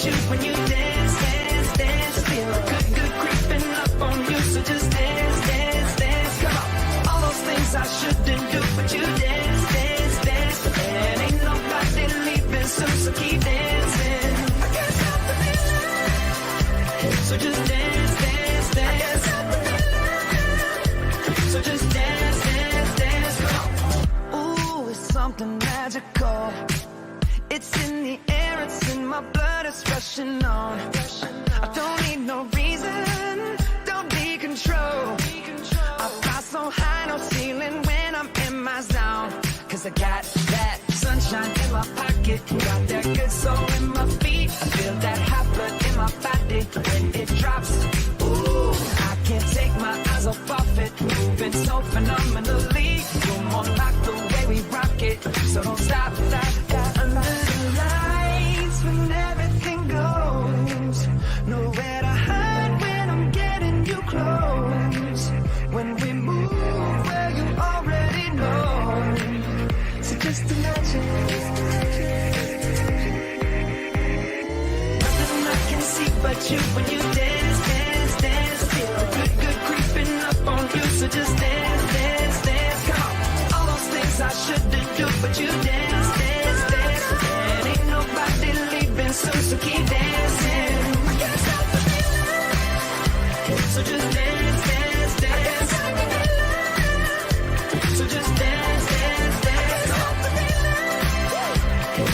about you when you dance, dance, dance. Feel good creeping up on you, so just dance, dance, dance. Come on, all those things I shouldn't do, but you dance, dance, dance. And ain't nobody leaving soon, so keep dancing. I can't stop the feeling, so just dance, dance, dance. I can't stop the feeling, so just dance, dance, dance. Come on. Ooh, it's something magical. It's in the air, it's in my blood, it's rushing on. I don't need no reason, don't need control. I fly so high, no ceiling when I'm in my zone. Cause I got that sunshine in my pocket, got that good soul in my feet. I feel that hot blood in my body when it drops. Ooh, I can't take my eyes off it, moving so phenomenally. You're more like the way we rock it, so don't stop, stop, stop. Under the lights when everything goes, nowhere to hide when I'm getting you close. When we move where you already know, so just imagine. Nothing I can see but you when you dance, dance, dance. Feel good creeping up on you, so just dance, dance, dance. Come on, all those things I shouldn't do, but you dance, dance, dance. And ain't nobody leaving soon, so keep dancing. I can't stop the feeling, so just dance, dance, dance. So just dance, dance, dance.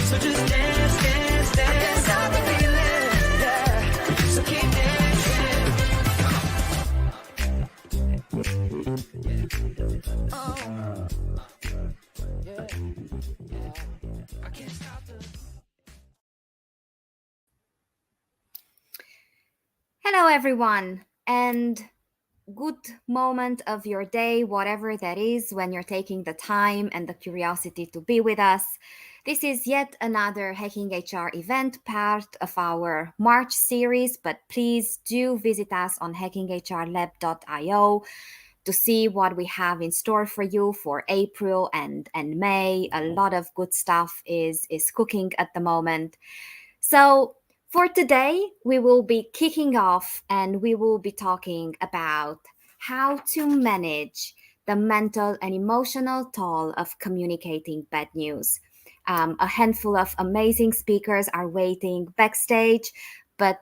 So just dance, dance, dance. I can't stop the feeling, yeah. So keep dancing. Oh, yeah, yeah. I can't stop the. Hello, everyone, and good moment of your day, whatever that is, when you're taking the time and the curiosity to be with us. This is yet another Hacking HR event, part of our March series, but please do visit us on hackinghrlab.io to see what we have in store for you for April and May. A lot of good stuff is cooking at the moment. So for today, we will be kicking off and we will be talking about how to manage the mental and emotional toll of communicating bad news. A handful of amazing speakers are waiting backstage, but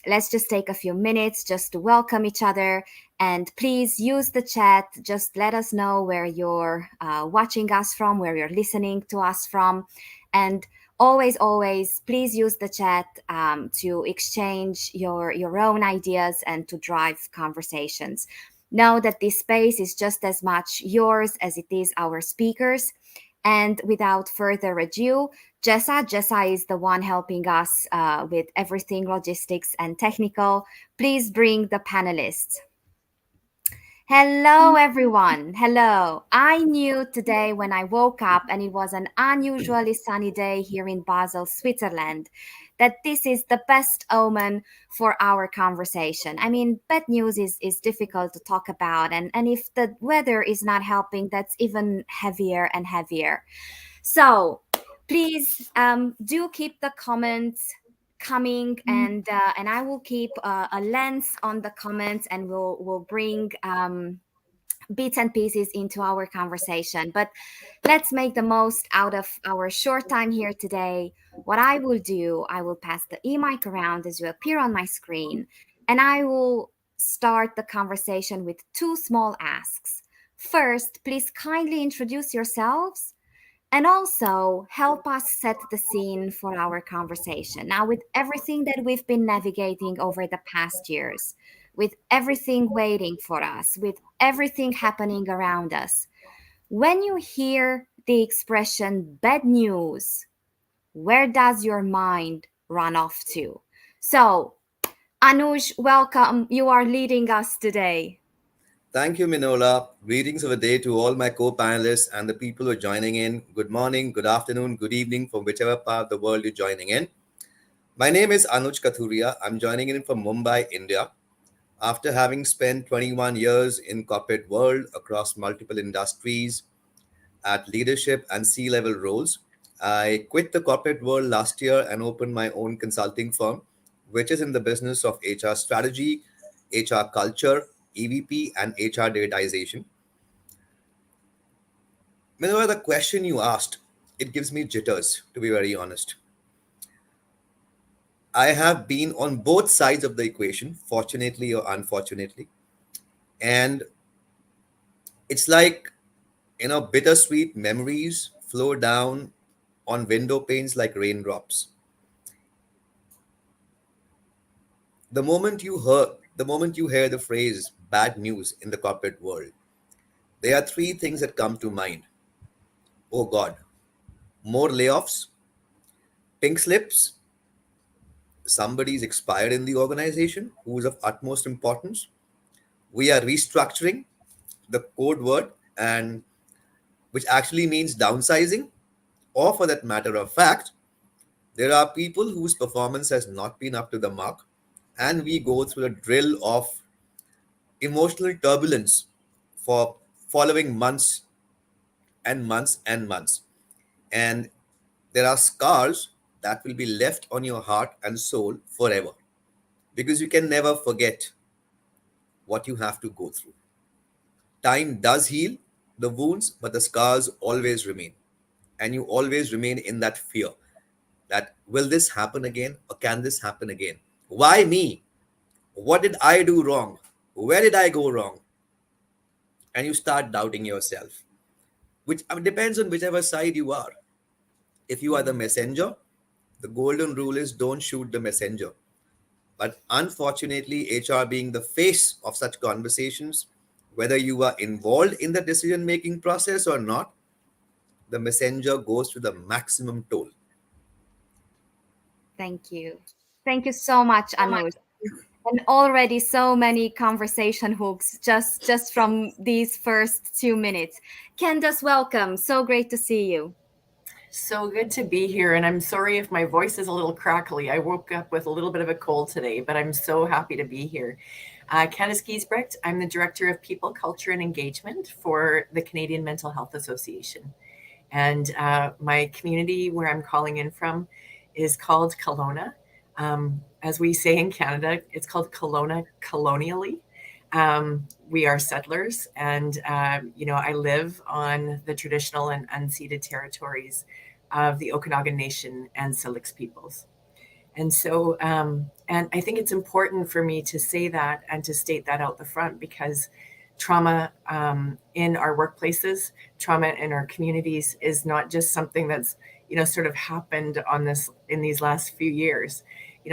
let's just take a few minutes just to welcome each other. And please use the chat. Just let us know where you're watching us from, where you're listening to us from. And always, please use the chat to exchange your own ideas and to drive conversations. Know that this space is just as much yours as it is our speakers. And without further ado, Jessa is the one helping us with everything logistics and technical. Please bring the panelists. Hello, everyone. Hello. I knew today when I woke up and it was an unusually sunny day here in Basel, Switzerland, that this is the best omen for our conversation. I mean, bad news is difficult to talk about. And if the weather is not helping, that's even heavier and heavier. So please do keep the comments coming, and I will keep a lens on the comments, and we'll bring bits and pieces into our conversation. But let's make the most out of our short time here today. What I will do, I will pass the e-mic around as you appear on my screen, and I will start the conversation with two small asks. First, please kindly introduce yourselves and also help us set the scene for our conversation. Now, with everything that we've been navigating over the past years, with everything waiting for us, with everything happening around us, when you hear the expression bad news, where does your mind run off to? So, Anuj, welcome. You are leading us today. Thank you, Minola. Greetings of the day to all my co-panelists and the people who are joining in. Good morning, good afternoon, good evening from whichever part of the world you're joining in. My name is Anuj Kathuria. I'm joining in from Mumbai, India. After having spent 21 years in corporate world across multiple industries at leadership and C-level roles, I quit the corporate world last year and opened my own consulting firm, which is in the business of HR strategy, HR culture, EVP, and HR digitization. Whenever the question you asked, it gives me jitters, to be very honest. I have been on both sides of the equation, fortunately or unfortunately. And it's like, bittersweet memories flow down on window panes like raindrops. The moment you hear the phrase bad news in the corporate world, there are three things that come to mind. Oh God, more layoffs, pink slips, somebody's expired in the organization who is of utmost importance. We are restructuring, the code word, and which actually means downsizing, or for that matter of fact, there are people whose performance has not been up to the mark, and we go through a drill of emotional turbulence for following months and months and months. And there are scars that will be left on your heart and soul forever because you can never forget what you have to go through. Time does heal the wounds, but the scars always remain. And you always remain in that fear that will this happen again or can this happen again? Why me? What did I do wrong? Where did I go wrong? And you start doubting yourself, which depends on whichever side you are. If you are the messenger, the golden rule is don't shoot the messenger. But unfortunately, HR being the face of such conversations, whether you are involved in the decision making process or not, the messenger goes to the maximum toll. Thank you. Thank you so much, Anuj. And already so many conversation hooks just from these first 2 minutes. Candace, welcome. So great to see you. So good to be here. And I'm sorry if my voice is a little crackly. I woke up with a little bit of a cold today, but I'm so happy to be here. Candace Giesbrecht, I'm the Director of People, Culture and Engagement for the Canadian Mental Health Association. And my community where I'm calling in from is called Kelowna. As we say in Canada, it's called Kelowna colonially. We are settlers, and I live on the traditional and unceded territories of the Okanagan Nation and Syilx peoples. And so, and I think it's important for me to say that and to state that out the front, because trauma in our workplaces, trauma in our communities is not just something that's, sort of happened in these last few years.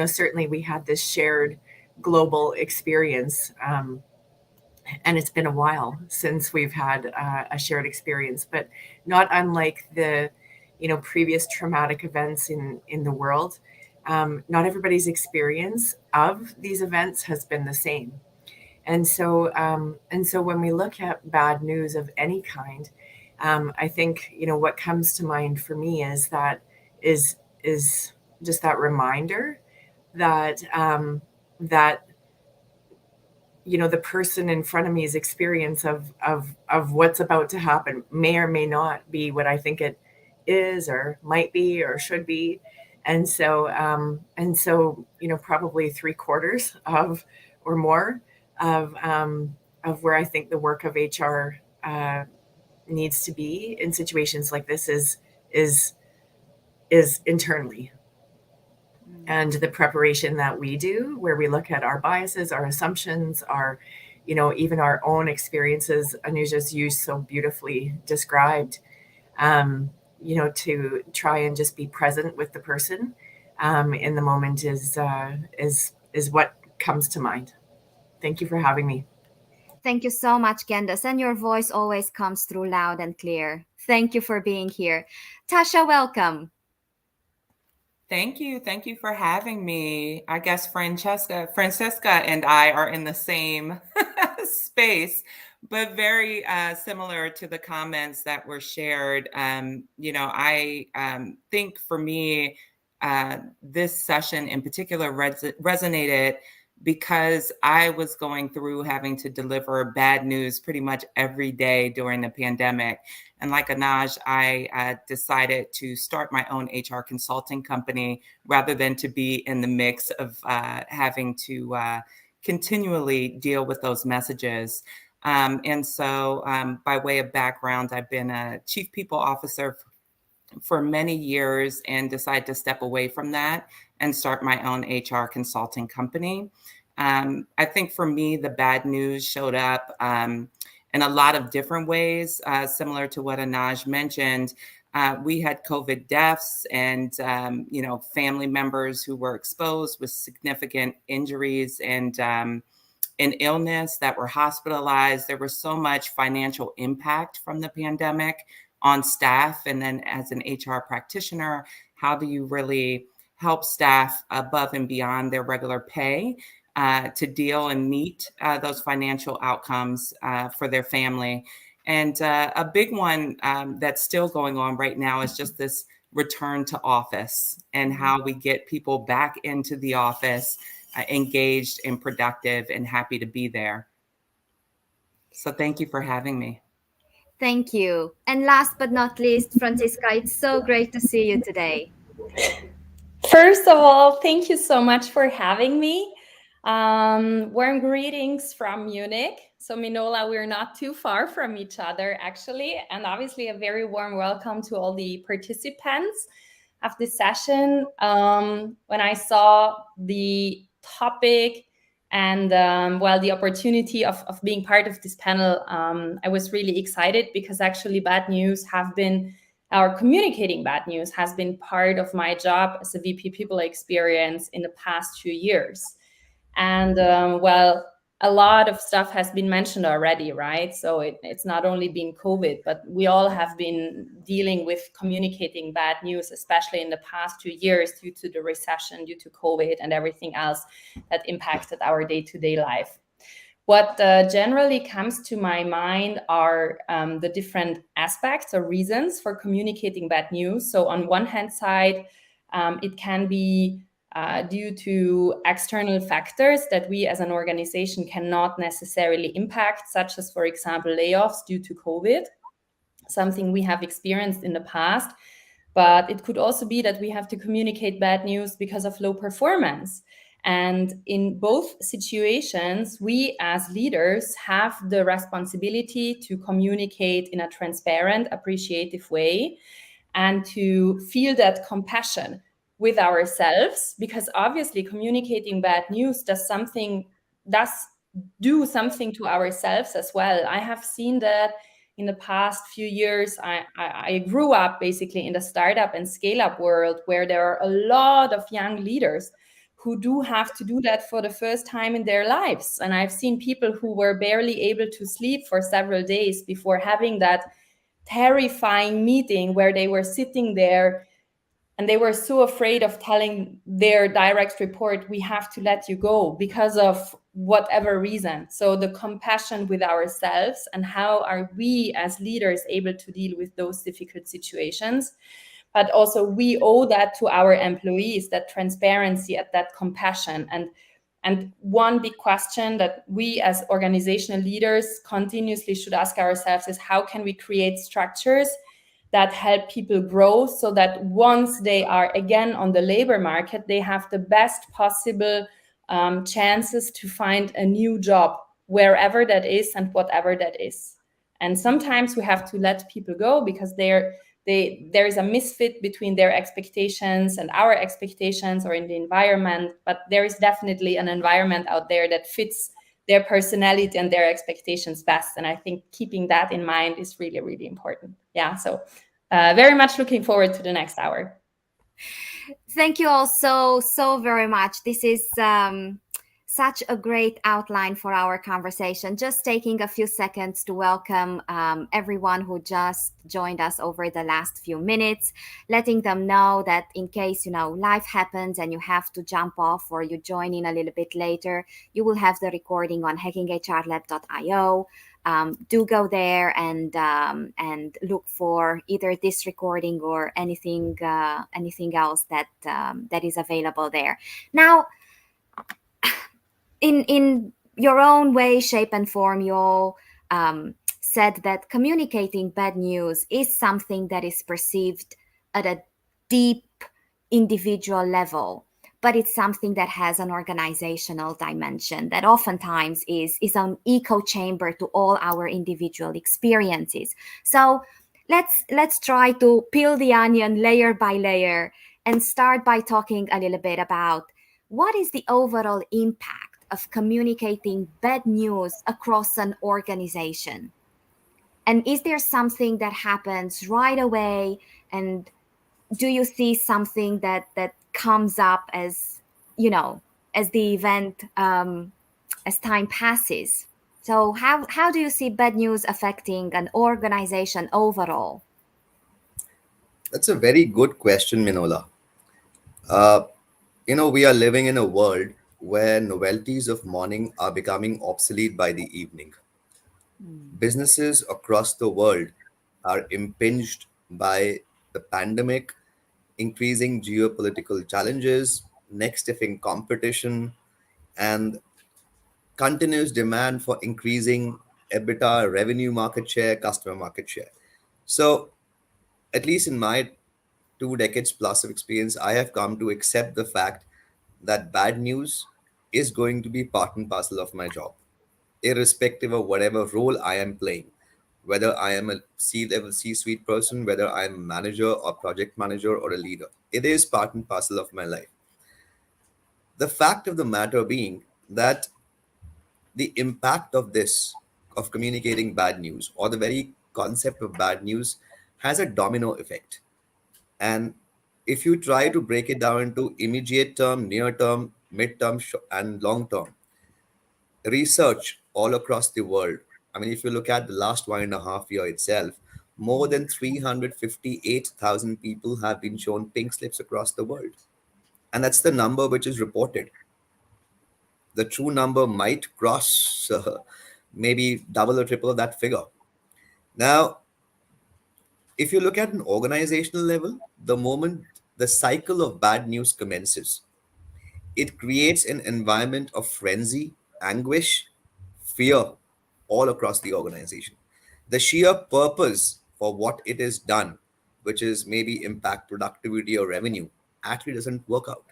Certainly we had this shared global experience, and it's been a while since we've had a shared experience, but not unlike the, previous traumatic events in the world. Not everybody's experience of these events has been the same. And so when we look at bad news of any kind, I think, what comes to mind for me is just that reminder that, the person in front of me's experience of what's about to happen may or may not be what I think it is or might be or should be. And so, probably 3/4 of or more of where I think the work of HR needs to be in situations like this is internally. And the preparation that we do, where we look at our biases, our assumptions, our, even our own experiences, Anuja's you so beautifully described, to try and just be present with the person in the moment is what comes to mind. Thank you for having me. Thank you so much, Candace. And your voice always comes through loud and clear. Thank you for being here. Tasha, welcome. Thank you. Thank you for having me. I guess Francesca and I are in the same space, but very similar to the comments that were shared. I think for me, this session in particular resonated because I was going through having to deliver bad news pretty much every day during the pandemic. And like Anaj, I decided to start my own HR consulting company rather than to be in the mix of having to continually deal with those messages. And so by way of background, I've been a chief people officer for many years and decided to step away from that and start my own HR consulting company. I think for me, the bad news showed up in a lot of different ways, similar to what Anaj mentioned. We had COVID deaths and, family members who were exposed with significant injuries and illness that were hospitalized. There was so much financial impact from the pandemic on staff. And then as an HR practitioner, how do you really help staff above and beyond their regular pay to deal and meet those financial outcomes for their family? And a big one that's still going on right now is just this return to office and how we get people back into the office engaged and productive and happy to be there. So thank you for having me. Thank you. And last but not least, Franziska, it's so great to see you today. First of all, thank you so much for having me. Warm greetings from Munich. So Minola, we're not too far from each other, actually. And obviously a very warm welcome to all the participants of this session. When I saw the topic and the opportunity of being part of this panel, I was really excited because actually communicating bad news has been part of my job as a VP People Experience in the past few years. And a lot of stuff has been mentioned already, right? So it's not only been COVID, but we all have been dealing with communicating bad news, especially in the past 2 years due to the recession, due to COVID and everything else that impacted our day-to-day life. What generally comes to my mind are the different aspects or reasons for communicating bad news. So on one hand side, it can be due to external factors that we as an organization cannot necessarily impact, such as, for example, layoffs due to COVID, something we have experienced in the past. But it could also be that we have to communicate bad news because of low performance. And in both situations, we as leaders have the responsibility to communicate in a transparent, appreciative way and to feel that compassion with ourselves, because obviously communicating bad news does do something to ourselves as well. I have seen that in the past few years. I grew up basically in the startup and scale-up world where there are a lot of young leaders who do have to do that for the first time in their lives. And I've seen people who were barely able to sleep for several days before having that terrifying meeting where they were sitting there and they were so afraid of telling their direct report, we have to let you go because of whatever reason. So the compassion with ourselves and how are we as leaders able to deal with those difficult situations. But also we owe that to our employees, that transparency and that compassion. And one big question that we as organizational leaders continuously should ask ourselves is how can we create structures that help people grow so that once they are again on the labor market, they have the best possible chances to find a new job, wherever that is and whatever that is. And sometimes we have to let people go because there is a misfit between their expectations and our expectations or in the environment, but there is definitely an environment out there that fits their personality and their expectations best. And I think keeping that in mind is really, really important. Yeah, so very much looking forward to the next hour. Thank you all so very much. This is such a great outline for our conversation. Just taking a few seconds to welcome everyone who just joined us over the last few minutes, letting them know that in case, life happens and you have to jump off or you join in a little bit later, you will have the recording on hackinghrlab.io. Do go there and look for either this recording or anything else that is available there. Now, in your own way, shape, and form, you all said that communicating bad news is something that is perceived at a deep individual level, but it's something that has an organizational dimension that oftentimes is an echo chamber to all our individual experiences. So let's try to peel the onion layer by layer and start by talking a little bit about what is the overall impact of communicating bad news across an organization. And is there something that happens right away? And do you see something that comes up as, as the event, as time passes? So how do you see bad news affecting an organization overall? That's a very good question, Minola. Uh, we are living in a world where novelties of morning are becoming obsolete by the evening. Businesses across the world are impinged by the pandemic, increasing geopolitical challenges, next in competition, and continuous demand for increasing EBITDA, revenue market share, customer market share. So, at least in my 2 decades plus of experience, I have come to accept the fact that bad news is going to be part and parcel of my job, irrespective of whatever role I am playing, whether I am a C-level, C-suite person, whether I'm a manager or project manager or a leader. It is part and parcel of my life. The fact of the matter being that the impact of this, of communicating bad news, or the very concept of bad news, has a domino effect. And if you try to break it down into immediate term, near term, mid term, and long term, research all across the world. I mean, if you look at the last 1.5 year itself, more than 358,000 people have been shown pink slips across the world. And that's the number which is reported. The true number might cross maybe double or triple of that figure. Now, if you look at an organizational level, the moment the cycle of bad news commences, it creates an environment of frenzy, anguish, fear all across the organization. The sheer purpose for what it is done, which is maybe impact productivity or revenue, actually doesn't work out.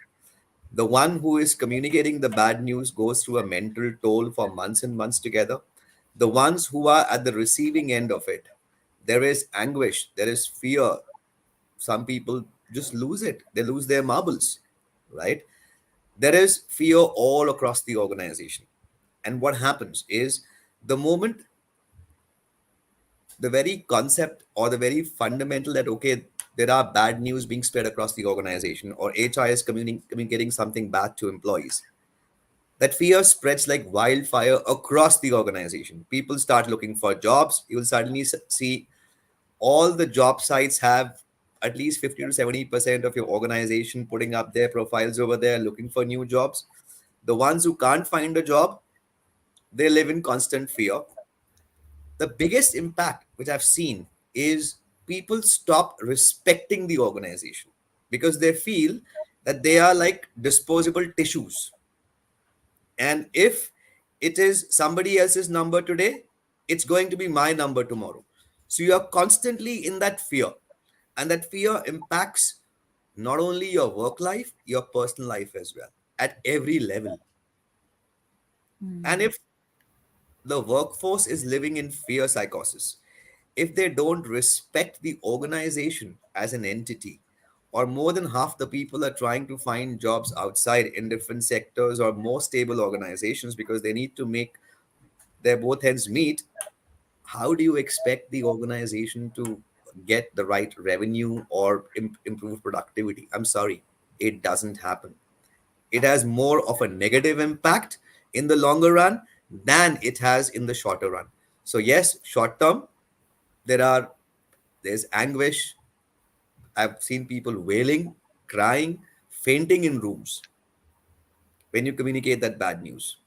The one who is communicating the bad news goes through a mental toll for months and months together. The ones who are at the receiving end of it, there is anguish, there is fear. Some people just lose it, they lose their marbles, right? There is fear all across the organization. And what happens is the moment the very concept or the very fundamental that, okay, there are bad news being spread across the organization, or HR is communicating something bad to employees, that fear spreads like wildfire across the organization. People start looking for jobs. You will suddenly see all the job sites have at least 50 to 70% of your organization putting up their profiles over there looking for new jobs. The ones who can't find a job, they live in constant fear. The biggest impact which I've seen is people stop respecting the organization because they feel that they are like disposable tissues. And if it is somebody else's number today, it's going to be my number tomorrow. So you are constantly in that fear. And that fear impacts not only your work life, your personal life as well, at every level. And if the workforce is living in fear psychosis, if they don't respect the organization as an entity, or more than half the people are trying to find jobs outside in different sectors or more stable organizations because they need to make their both ends meet, how do you expect the organization to get the right revenue or improve productivity? I'm sorry, it doesn't happen. It has more of a negative impact in the longer run than it has in the shorter run. So yes, short term, there's anguish. I've seen people wailing, crying, fainting in rooms when you communicate that bad news,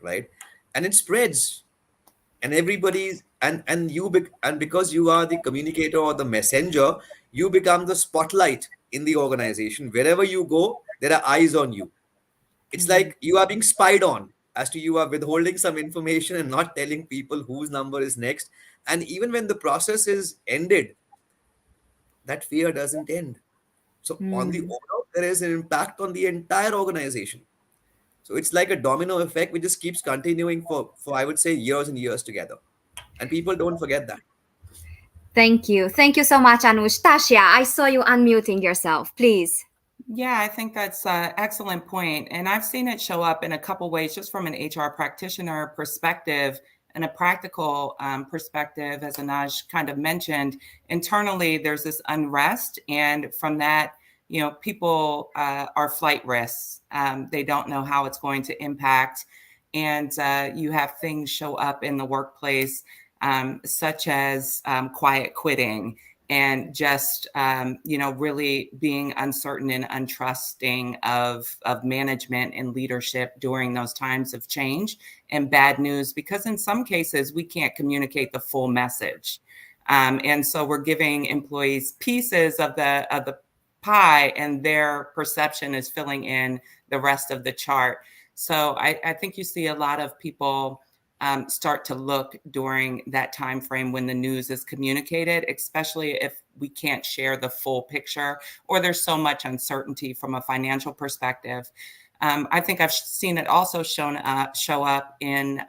right? And it spreads, and everybody's and because you are the communicator or the messenger, you become the spotlight in the organization. Wherever you go, there are eyes on you. It's like you are being spied on. as to you are withholding some information and not telling people whose number is next. And even when the process is ended, that fear doesn't end. So on the overall, there is an impact on the entire organization. So it's like a domino effect which just keeps continuing for I would say years and years together. And people don't forget that. Thank you. Thank you so much, Anush. Tasha, I saw you unmuting yourself. Please. Yeah, I think that's an excellent point. And I've seen it show up in a couple ways, just from an HR practitioner perspective and a practical perspective, as Anuj kind of mentioned. Internally, there's this unrest. And from that, people are flight risks. They don't know how it's going to impact. And you have things show up in the workplace, such as quiet quitting, and just really being uncertain and untrusting of management and leadership during those times of change and bad news, because in some cases we can't communicate the full message, and so we're giving employees pieces of the pie, and their perception is filling in the rest of the chart. So I think you see a lot of people start to look during that time frame when the news is communicated, especially if we can't share the full picture or there's so much uncertainty from a financial perspective. I think I've seen it also show up in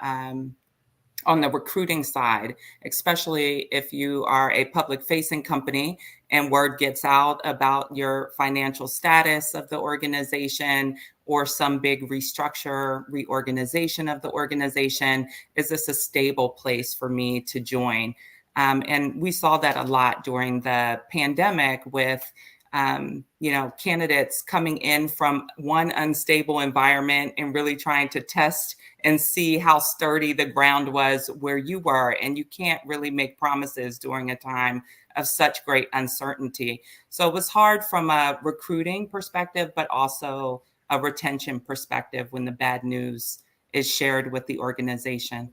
on the recruiting side, especially if you are a public-facing company and word gets out about your financial status of the organization or some big reorganization of the organization. Is this a stable place for me to join? And we saw that a lot during the pandemic with candidates coming in from one unstable environment and really trying to test and see how sturdy the ground was where you were. And you can't really make promises during a time of such great uncertainty. So it was hard from a recruiting perspective, but also a retention perspective when the bad news is shared with the organization.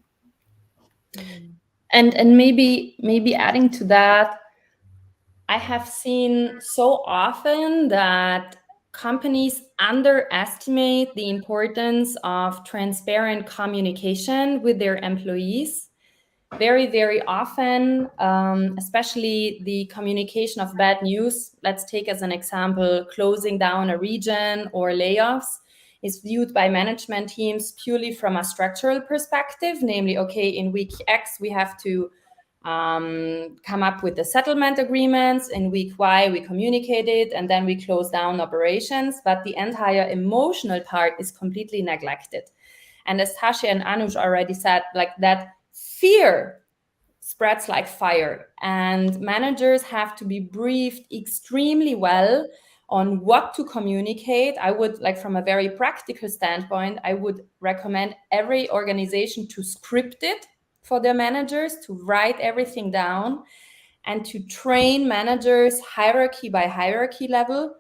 And maybe adding to that, I have seen so often that companies underestimate the importance of transparent communication with their employees. Very, very often, especially the communication of bad news, let's take as an example, closing down a region or layoffs, is viewed by management teams purely from a structural perspective, namely, okay, in week X, we have to come up with the settlement agreements. In week Y, we communicate it, and then we close down operations. But the entire emotional part is completely neglected. And as Tasha and Anuj already said, like that fear spreads like fire, and managers have to be briefed extremely well on what to communicate. I would, like, from a very practical standpoint, I would recommend every organization to script it for their managers, to write everything down, and to train managers hierarchy by hierarchy level,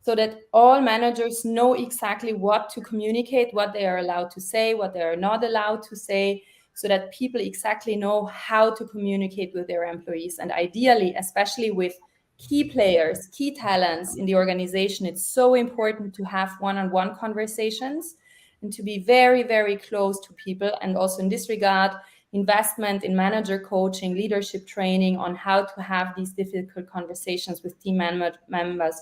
so that all managers know exactly what to communicate, what they are allowed to say, what they are not allowed to say, so that people exactly know how to communicate with their employees. And ideally, especially with key players, key talents in the organization, it's so important to have one-on-one conversations and to be very, very close to people. And also in this regard, investment in manager coaching, leadership training on how to have these difficult conversations with team members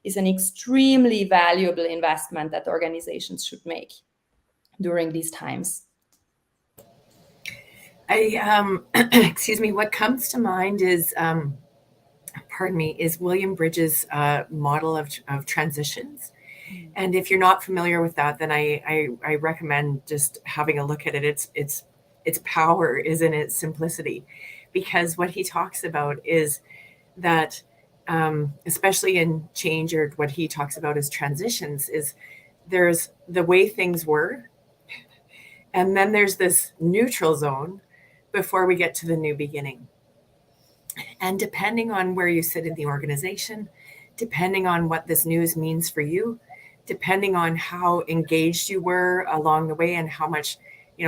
is an extremely valuable investment that organizations should make during these times. Excuse me, what comes to mind is, is William Bridges' model of transitions. And if you're not familiar with that, then I recommend just having a look at it. Its power is in its simplicity, because what he talks about is that, especially in change, or what he talks about as transitions, is there's the way things were, and then there's this neutral zone before we get to the new beginning. And depending on where you sit in the organization, depending on what this news means for you, depending on how engaged you were along the way and how much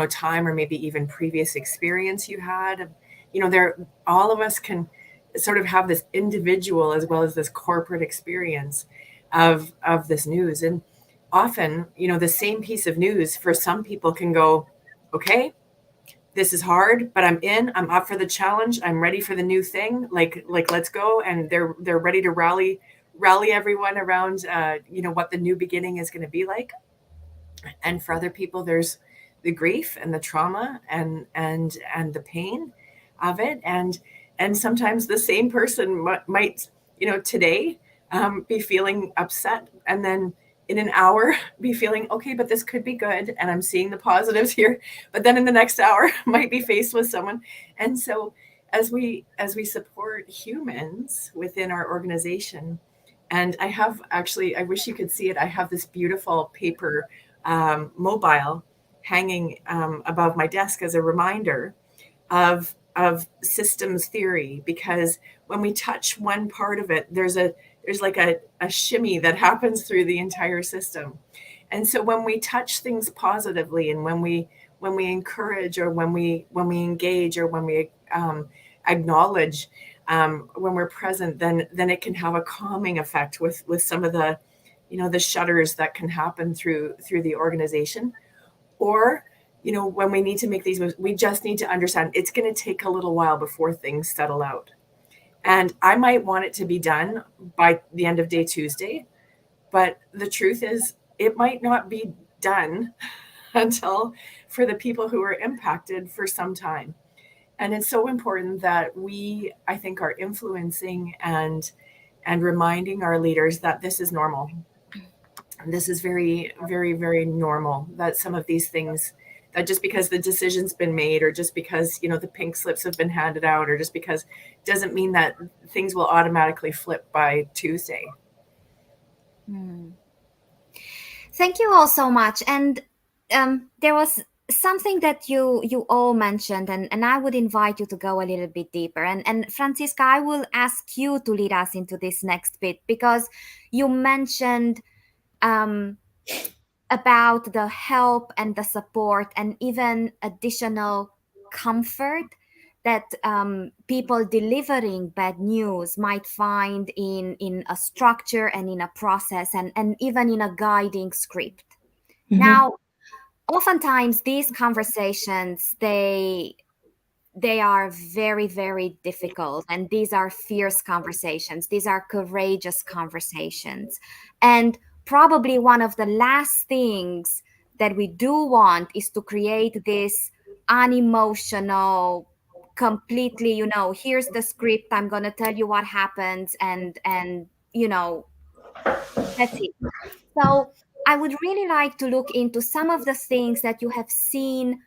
time or maybe even previous experience you had, all of us can sort of have this individual as well as this corporate experience of this news. And often, the same piece of news for some people can go, okay, this is hard, but I'm up for the challenge. I'm ready for the new thing. Like let's go. And they're ready to rally everyone around, what the new beginning is going to be like. And for other people, there's the grief and the trauma and the pain of it. And sometimes the same person might, today be feeling upset, and then in an hour be feeling, okay, but this could be good, and I'm seeing the positives here. But then in the next hour might be faced with someone. And so as we support humans within our organization, and I have actually, I wish you could see it, I have this beautiful paper mobile hanging above my desk as a reminder of systems theory, because when we touch one part of it, there's like a shimmy that happens through the entire system. And so when we touch things positively, and when we encourage, or when we engage, or when we acknowledge, when we're present, then it can have a calming effect with some of the, the shudders that can happen through the organization. Or, when we need to make these moves, we just need to understand it's going to take a little while before things settle out. And I might want it to be done by the end of day Tuesday, but the truth is it might not be done until, for the people who are impacted, for some time. And it's so important that we, I think, are influencing and reminding our leaders that this is normal. This is very, very, very normal, that some of these things, that just because the decision's been made, or just because, the pink slips have been handed out, or just because, doesn't mean that things will automatically flip by Tuesday. Thank you all so much. And there was something that you all mentioned, and I would invite you to go a little bit deeper. And Franziska, I will ask you to lead us into this next bit, because you mentioned about the help and the support, and even additional comfort that people delivering bad news might find in a structure, and in a process, and even in a guiding script. Now, oftentimes these conversations, they are very, very difficult, and these are fierce conversations. These are courageous conversations. And probably one of the last things that we do want is to create this unemotional, completely, here's the script, I'm going to tell you what happens, and that's it. So I would really like to look into some of the things that you have seen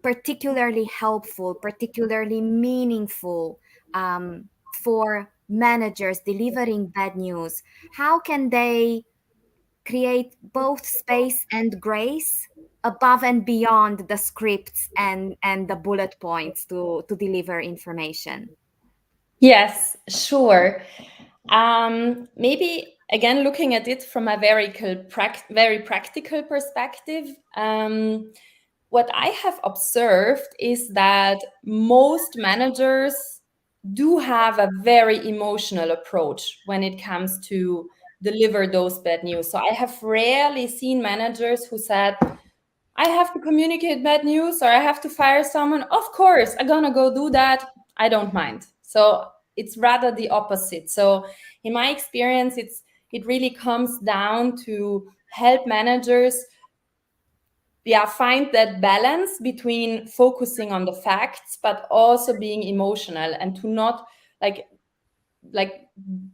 particularly helpful, particularly meaningful for managers delivering bad news. How can they create both space and grace above and beyond the scripts and the bullet points to deliver information? Yes, sure. Maybe again, looking at it from a very practical perspective, what I have observed is that most managers do have a very emotional approach when it comes to deliver those bad news. So I have rarely seen managers who said, I have to communicate bad news, or I have to fire someone. Of course, I'm gonna go do that. I don't mind. So it's rather the opposite. So in my experience, it really comes down to help managers find that balance between focusing on the facts, but also being emotional, and to not like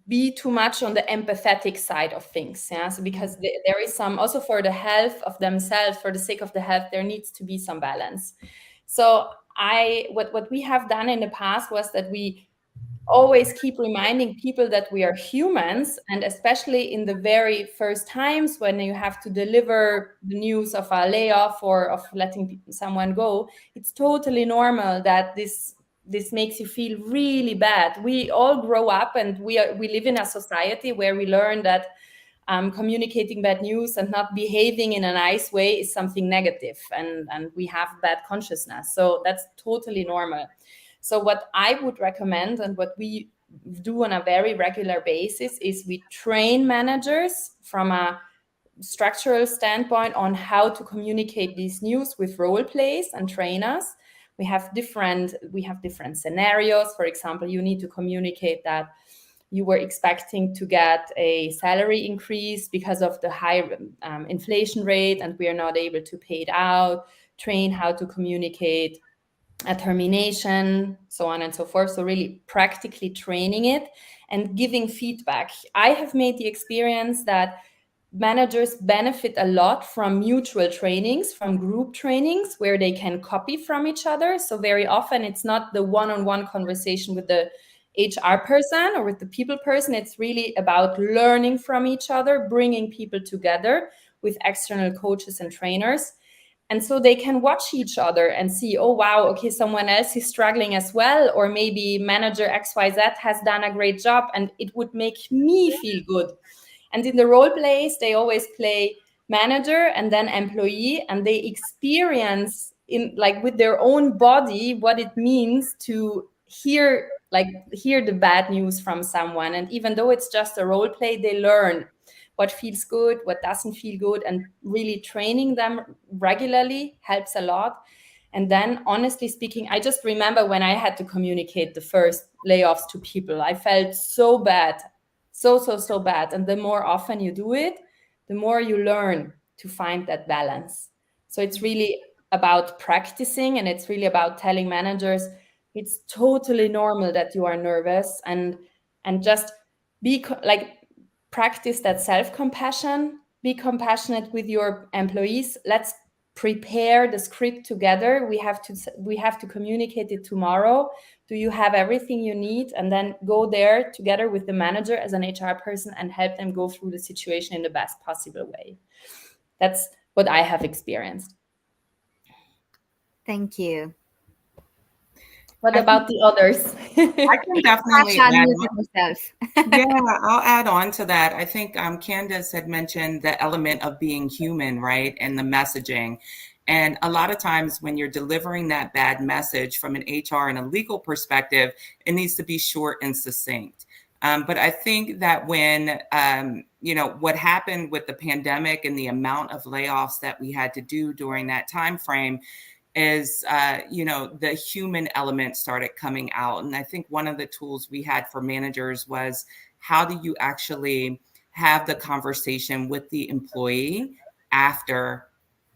be too much on the empathetic side of things. Yeah. So because there is some, also for the health of themselves, for the sake of the health, there needs to be some balance. So what we have done in the past was that we always keep reminding people that we are humans, and especially in the very first times when you have to deliver the news of a layoff or of letting someone go, it's totally normal that this makes you feel really bad. We all grow up, and we live in a society where we learn that communicating bad news and not behaving in a nice way is something negative, and we have bad consciousness. So that's totally normal. So what I would recommend, and what we do on a very regular basis, is we train managers from a structural standpoint on how to communicate these news with role plays and trainers. We have different scenarios. For example, you need to communicate that you were expecting to get a salary increase because of the high inflation rate and we are not able to pay it out. Train how to communicate a termination, so on and so forth. So really practically training it and giving feedback. I have made the experience that managers benefit a lot from mutual trainings, from group trainings where they can copy from each other. So very often it's not the one-on-one conversation with the HR person or with the people person. It's really about learning from each other, bringing people together with external coaches and trainers. And so they can watch each other and see, oh, wow, okay, someone else is struggling as well. Or maybe manager XYZ has done a great job and it would make me feel good. And in the role plays, they always play manager and then employee, and they experience with their own body what it means to hear the bad news from someone. And even though it's just a role play, they learn what feels good, what doesn't feel good, and really training them regularly helps a lot. And then, honestly speaking, I just remember when I had to communicate the first layoffs to people, I felt so bad, so bad. And the more often you do it, the more you learn to find that balance. So it's really about practicing, and it's really about telling managers it's totally normal that you are nervous, and just be practice that self-compassion, be compassionate with your employees. Let's prepare the script together. We have to communicate it tomorrow. Do you have everything you need? And then go there together with the manager as an HR person and help them go through the situation in the best possible way. That's what I have experienced. Thank you. What about the others? I can definitely Sasha, unmute yourself. Yeah, I'll add on to that. I think Candace had mentioned the element of being human, right? And the messaging. And a lot of times when you're delivering that bad message from an HR and a legal perspective, it needs to be short and succinct. But I think that when, what happened with the pandemic and the amount of layoffs that we had to do during that time frame, is, the human element started coming out. And I think one of the tools we had for managers was, how do you actually have the conversation with the employee after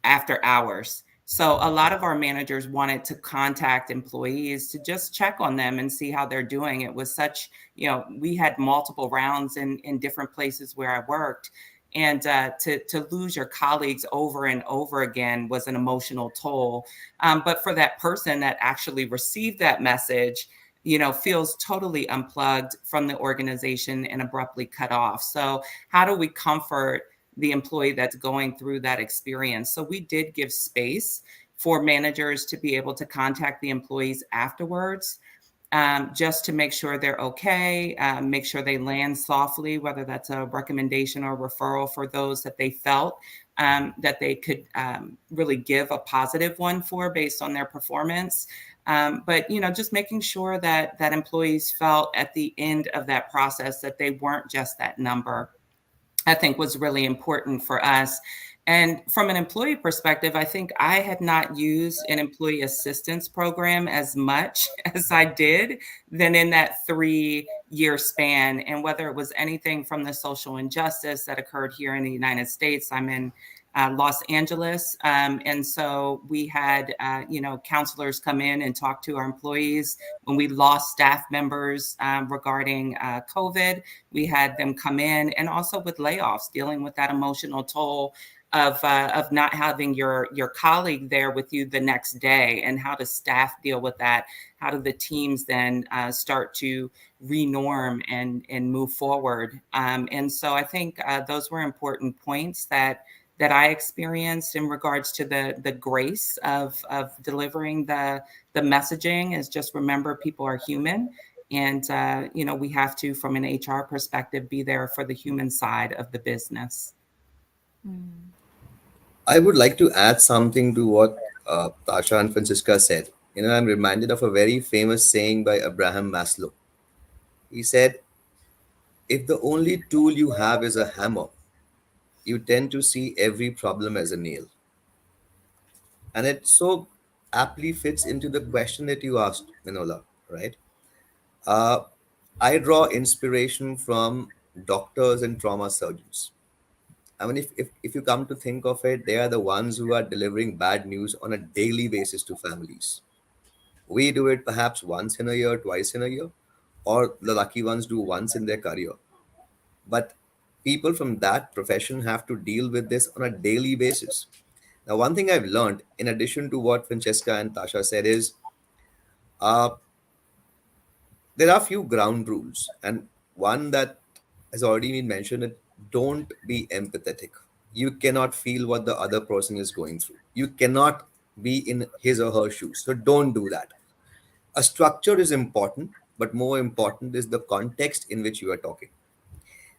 hours? So a lot of our managers wanted to contact employees to just check on them and see how they're doing. It was such, we had multiple rounds in different places where I worked. And to lose your colleagues over and over again was an emotional toll. But for that person that actually received that message, feels totally unplugged from the organization and abruptly cut off. So how do we comfort the employee that's going through that experience? So we did give space for managers to be able to contact the employees afterwards. Just to make sure they're okay, make sure they land softly, whether that's a recommendation or referral for those that they felt that they could really give a positive one for based on their performance. But, just making sure that employees felt at the end of that process that they weren't just that number, I think was really important for us. And from an employee perspective, I think I had not used an employee assistance program as much as I did then in that 3-year span. And whether it was anything from the social injustice that occurred here in the United States, I'm in Los Angeles. And so we had, counselors come in and talk to our employees. When we lost staff members regarding COVID, we had them come in, and also with layoffs, dealing with that emotional toll of not having your colleague there with you the next day, and how does staff deal with that? How do the teams then start to renorm and move forward? And so I think those were important points that I experienced in regards to the grace of delivering the messaging. Is just remember, people are human, and we have to, from an HR perspective, be there for the human side of the business. I would like to add something to what Tasha and Francisca said. I'm reminded of a very famous saying by Abraham Maslow. He said, if the only tool you have is a hammer, you tend to see every problem as a nail. And it so aptly fits into the question that you asked, Minola, right? Uh, I draw inspiration from doctors and trauma surgeons. I mean, if you come to think of it, they are the ones who are delivering bad news on a daily basis to families. We do it perhaps once in a year, twice in a year, or the lucky ones do once in their career. But people from that profession have to deal with this on a daily basis. Now, one thing I've learned, in addition to what Francesca and Tasha said, is uh, there are few ground rules, and one that has already been mentioned: it don't be empathetic. You cannot feel what the other person is going through. You cannot be in his or her shoes. So don't do that. A structure is important, but more important is the context in which you are talking.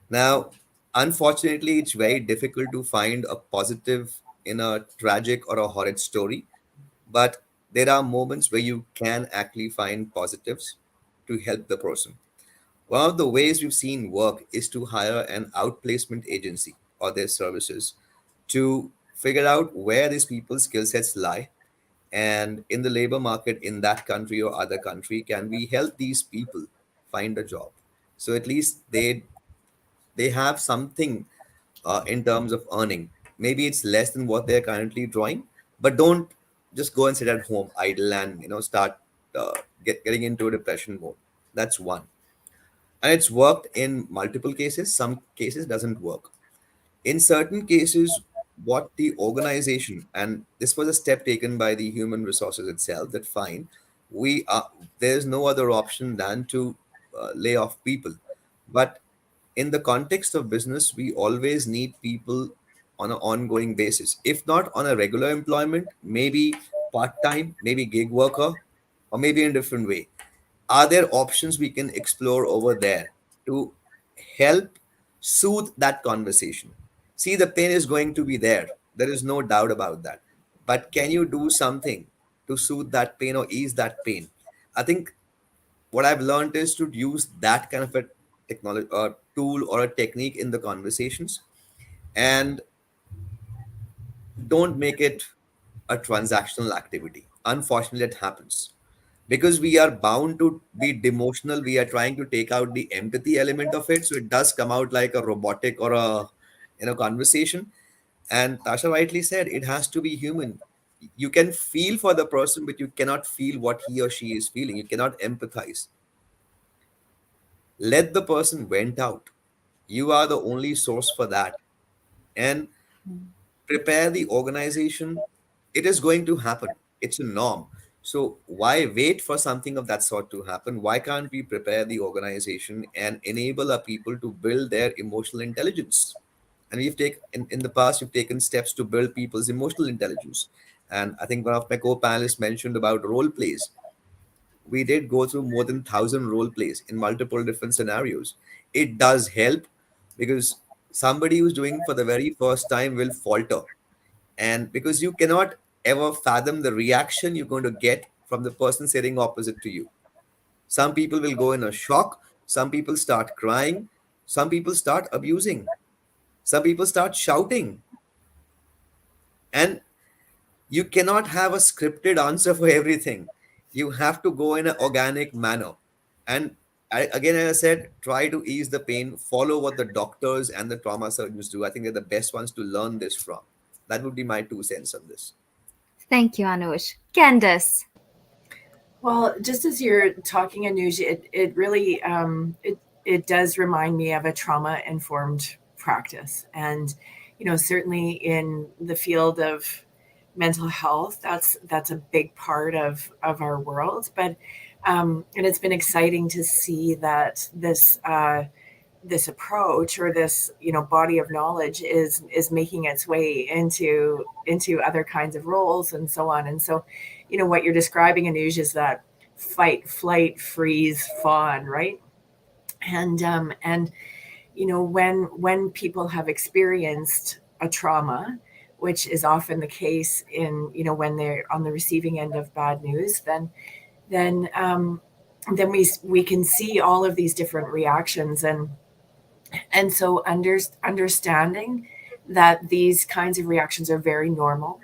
Now, unfortunately, it's very difficult to find a positive in a tragic or a horrid story, but there are moments where you can actually find positives to help the person. One of the ways we've seen work is to hire an outplacement agency or their services to figure out where these people's skill sets lie, and in the labor market in that country or other country, can we help these people find a job, so at least they have something in terms of earning. Maybe it's less than what they're currently drawing, but don't just go and sit at home idle and start getting into a depression mode. That's one. And it's worked in multiple cases. Some cases doesn't work. In certain cases, what the organization, and this was a step taken by the human resources itself, that fine, we are there's no other option than to lay off people. But in the context of business, we always need people on an ongoing basis, if not on a regular employment, maybe part-time, maybe gig worker, or maybe in a different way. Are there options we can explore over there to help soothe that conversation? See, the pain is going to be there. There is no doubt about that. But can you do something to soothe that pain or ease that pain? I think what I've learned is to use that kind of a technology or tool or a technique in the conversations, and don't make it a transactional activity. Unfortunately, it happens because we are bound to be demotional. We are trying to take out the empathy element of it, so it does come out like a robotic or a conversation. And Tasha rightly said, it has to be human. You can feel for the person, but you cannot feel what he or she is feeling. You cannot empathize. Let the person vent out. You are the only source for that. And prepare the organization. It is going to happen. It's a norm. So why wait for something of that sort to happen? Why can't we prepare the organization and enable our people to build their emotional intelligence? And we've taken in the past, we've taken steps to build people's emotional intelligence. And I think one of my co-panelists mentioned about role plays. We did go through more than 1,000 role plays in multiple different scenarios. It does help because somebody who's doing for the very first time will falter, and because you cannot ever fathom the reaction you're going to get from the person sitting opposite to you. Some people will go in a shock, some people start crying, some people start abusing, some people start shouting, and you cannot have a scripted answer for everything. You have to go in an organic manner. And again, as I said, try to ease the pain, follow what the doctors and the trauma surgeons do. I think they're the best ones to learn this from. That would be my 2 cents on this. Thank you, Anuj. Candace. Well, just as you're talking, Anuj, it really it does remind me of a trauma-informed practice, and certainly in the field of mental health, that's a big part of our world. But and it's been exciting to see that this approach or this body of knowledge is making its way into other kinds of roles and so on. And so what you're describing, Anuj, is that fight, flight, freeze, fawn, right? And when people have experienced a trauma, which is often the case in when they're on the receiving end of bad news, then we can see all of these different reactions, and so understanding that these kinds of reactions are very normal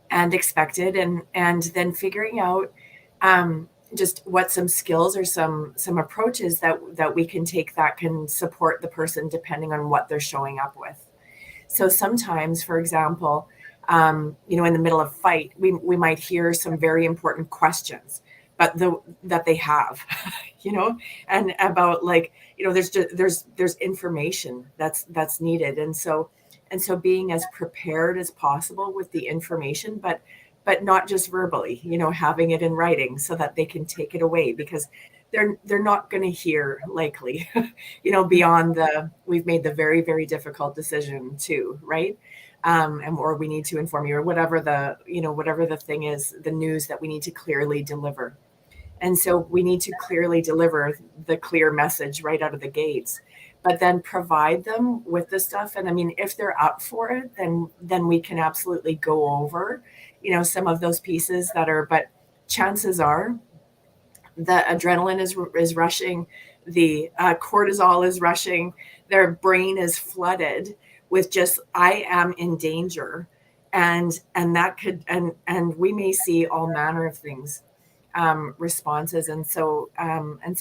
and expected, and then figuring out just what some skills or some approaches that we can take that can support the person depending on what they're showing up with. So sometimes, for example, you know, in the middle of fight, we might hear some very important questions, but that they have, you know, and about, like, you know, there's information that's needed, and so being as prepared as possible with the information, but not just verbally, you know, having it in writing so that they can take it away, because they're not going to hear, likely, you know, beyond the we've made the very, very difficult decision to, right? And or we need to inform you, or whatever the, you know, whatever the thing is, the news that we need to clearly deliver. And so we need to clearly deliver the clear message right out of the gates, but then provide them with the stuff. And I mean, if they're up for it, then we can absolutely go over, you know, some of those pieces that are, but chances are the adrenaline is rushing, the cortisol is rushing, their brain is flooded with just, I am in danger. And that could, and we may see all manner of things, responses. And so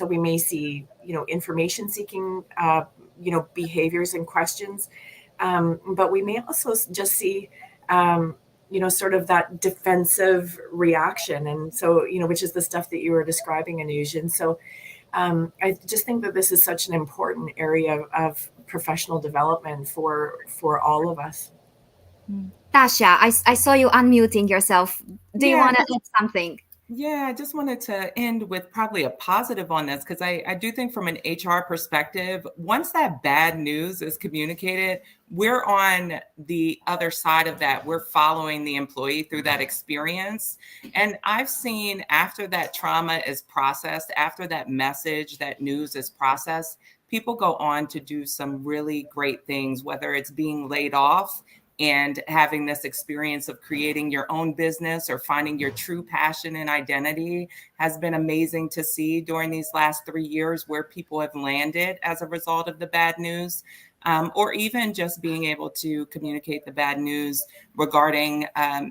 we may see, you know, information seeking, you know, behaviors and questions. But we may also just see, you know, sort of that defensive reaction. And so, you know, which is the stuff that you were describing, Anuj. And so I just think that this is such an important area of professional development for all of us. Tasha, I saw you unmuting yourself. Do you Yeah. want to add something? Yeah, I just wanted to end with probably a positive on this, because I do think from an HR perspective, once that bad news is communicated, we're on the other side of that. We're following the employee through that experience. And I've seen, after that trauma is processed, after that message, that news is processed, people go on to do some really great things, whether it's being laid off and having this experience of creating your own business or finding your true passion and identity has been amazing to see during these last 3 years, where people have landed as a result of the bad news. Or even just being able to communicate the bad news regarding,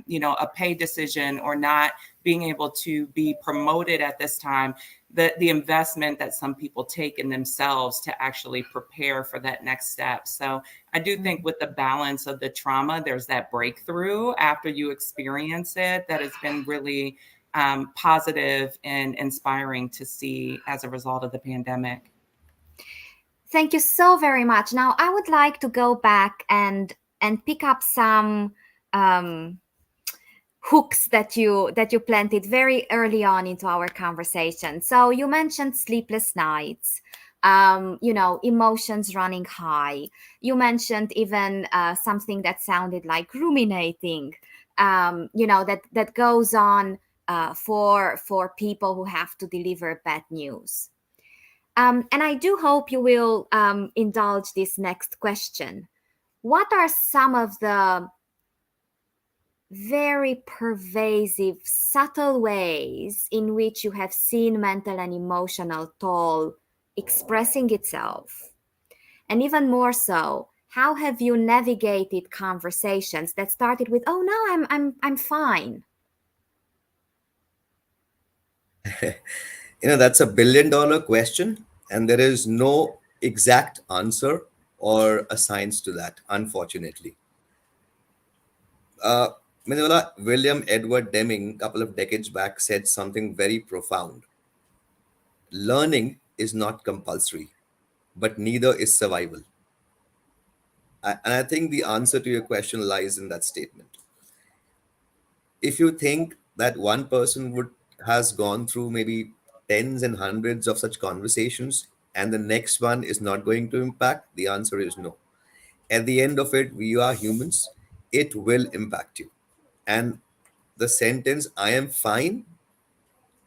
you know, a pay decision, or not being able to be promoted at this time, the investment that some people take in themselves to actually prepare for that next step. So I do think with the balance of the trauma, there's that breakthrough after you experience it that has been really positive and inspiring to see as a result of the pandemic. Thank you so very much. Now, I would like to go back and pick up some hooks that you planted very early on into our conversation. So you mentioned sleepless nights, you know, emotions running high. You mentioned even something that sounded like ruminating, you know, that goes on for people who have to deliver bad news. And I do hope you will indulge this next question. What are some of the very pervasive, subtle ways in which you have seen mental and emotional toll expressing itself? And even more so, how have you navigated conversations that started with, "Oh no, I'm fine"? You know, that's $1 billion question, and there is no exact answer or a science to that, unfortunately. Minola, William Edward Deming, a couple of decades back, said something very profound. Learning is not compulsory, but neither is survival. And I think the answer to your question lies in that statement. If you think that one person has gone through maybe tens and hundreds of such conversations, and the next one is not going to impact, the answer is no. At the end of it, we are humans. It will impact you. And the sentence, "I am fine,"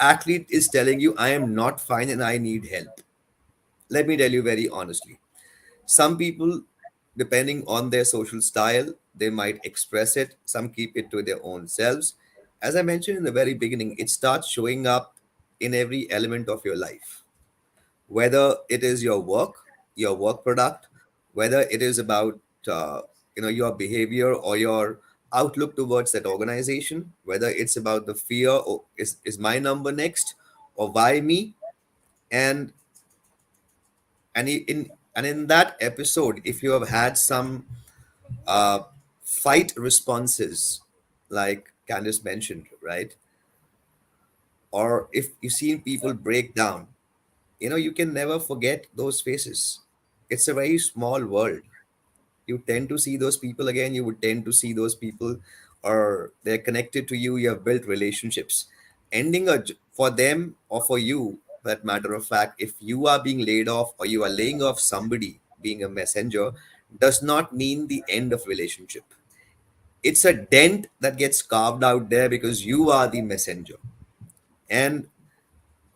athlete is telling you, "I am not fine and I need help." Let me tell you very honestly. Some people, depending on their social style, they might express it. Some keep it to their own selves. As I mentioned in the very beginning, it starts showing up in every element of your life. Whether it is your work product, whether it is about your behavior or your outlook towards that organization, whether it's about the fear or is my number next or why me. And and in and in that episode, if you have had some uh, fight responses, like Candice mentioned, right? Or if you've seen people break down, you can never forget those faces. It's a very small world. You tend to see those people again. You would tend to see those people, or they're connected to you. You have built relationships. For them or for you, that matter of fact, if you are being laid off or you are laying off somebody, being a messenger, does not mean the end of relationship. It's a dent that gets carved out there because you are the messenger. And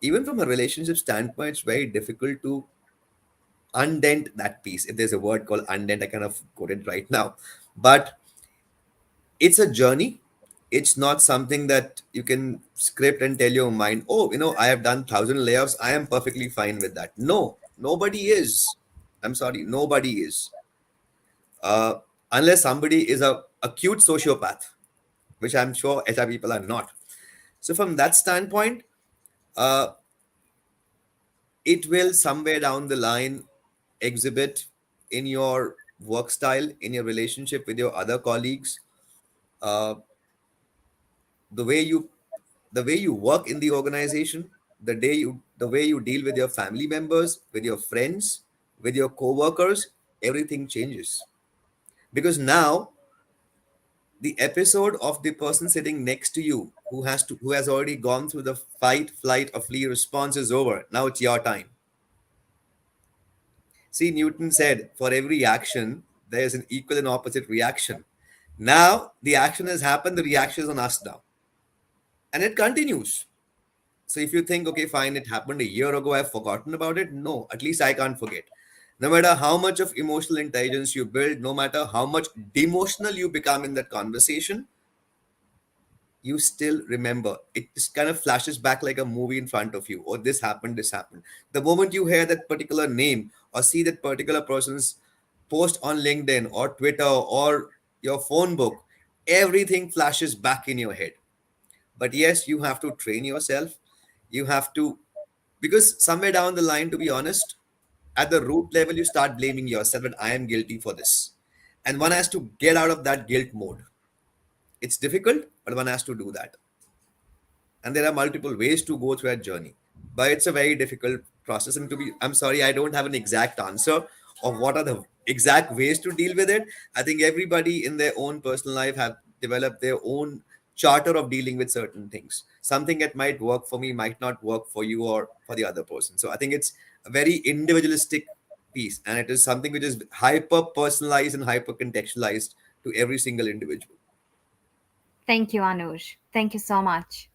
even from a relationship standpoint, it's very difficult to undent that piece. If there's a word called undent, I kind of quote it right now. But it's a journey. It's not something that you can script and tell your mind, oh, I have done 1,000 layoffs. I am perfectly fine with that. No, nobody is. I'm sorry, nobody is. Uh, Unless somebody is a acute sociopath, which I'm sure HR people are not. So from that standpoint, uh, it will somewhere down the line exhibit in your work style, in your relationship with your other colleagues, uh, the way you the way you work in the organization, the way you deal with your family members, with your friends, with your co-workers. Everything changes because now the episode of the person sitting next to you who has already gone through the fight, flight, or flee response is over. Now it's your time. See, Newton said, for every action, there is an equal and opposite reaction. Now, the action has happened, the reaction is on us now. And it continues. So if you think, okay, fine, it happened a year ago, I've forgotten about it. No, at least I can't forget. No matter how much of emotional intelligence you build, no matter how much demotional you become in that conversation, you still remember. It just kind of flashes back like a movie in front of you. Or this happened, this happened. The moment you hear that particular name or see that particular person's post on LinkedIn or Twitter or your phone book, everything flashes back in your head. But yes, you have to train yourself. You have to, because somewhere down the line, to be honest, at the root level, you start blaming yourself that I am guilty for this. And one has to get out of that guilt mode. It's difficult, but one has to do that. And there are multiple ways to go through that journey, but it's a very difficult process. And I'm sorry, I don't have an exact answer of what are the exact ways to deal with it. I think everybody in their own personal life have developed their own charter of dealing with certain things. Something that might work for me might not work for you or for the other person. So I think it's a very individualistic piece, and it is something which is hyper personalized and hyper contextualized to every single individual. Thank you, Anuj. Thank you so much.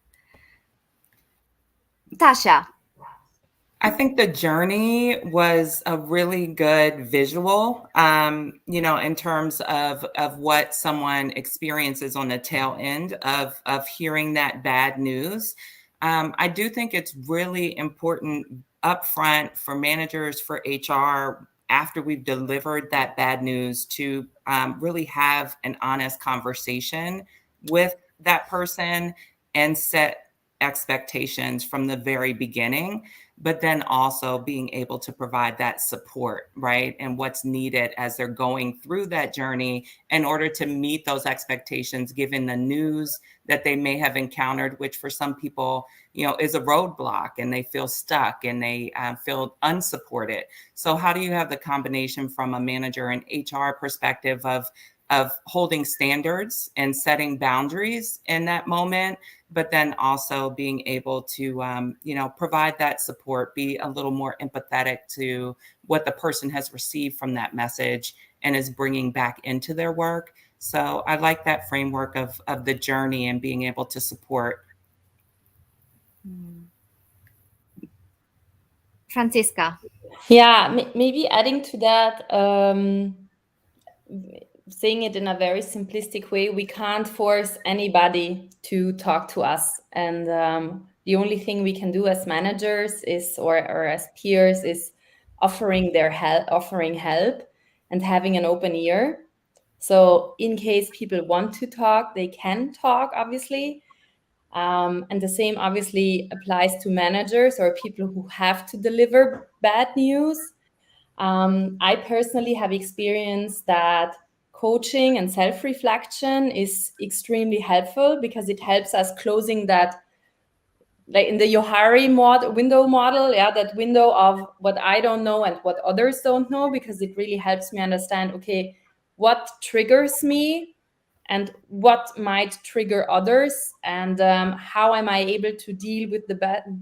Tasha. I think the journey was a really good visual, in terms of what someone experiences on the tail end of hearing that bad news. I do think it's really important upfront for managers, for HR, after we've delivered that bad news, to really have an honest conversation with that person and set expectations from the very beginning, but then also being able to provide that support, right? And what's needed as they're going through that journey in order to meet those expectations, given the news that they may have encountered, which for some people, is a roadblock, and they feel stuck and they feel unsupported. So how do you have the combination from a manager and HR perspective of holding standards and setting boundaries in that moment, but then also being able to, provide that support, be a little more empathetic to what the person has received from that message and is bringing back into their work. So I like that framework of the journey and being able to support. Franziska. Yeah, maybe adding to that, saying it in a very simplistic way, we can't force anybody to talk to us. And the only thing we can do as managers or as peers is offering help and having an open ear. So in case people want to talk, they can talk, obviously. And the same obviously applies to managers or people who have to deliver bad news. I personally have experienced that coaching and self-reflection is extremely helpful because it helps us closing that, like in the Johari window model, that window of what I don't know and what others don't know, because it really helps me understand, okay, what triggers me and what might trigger others, and how am I able to deal with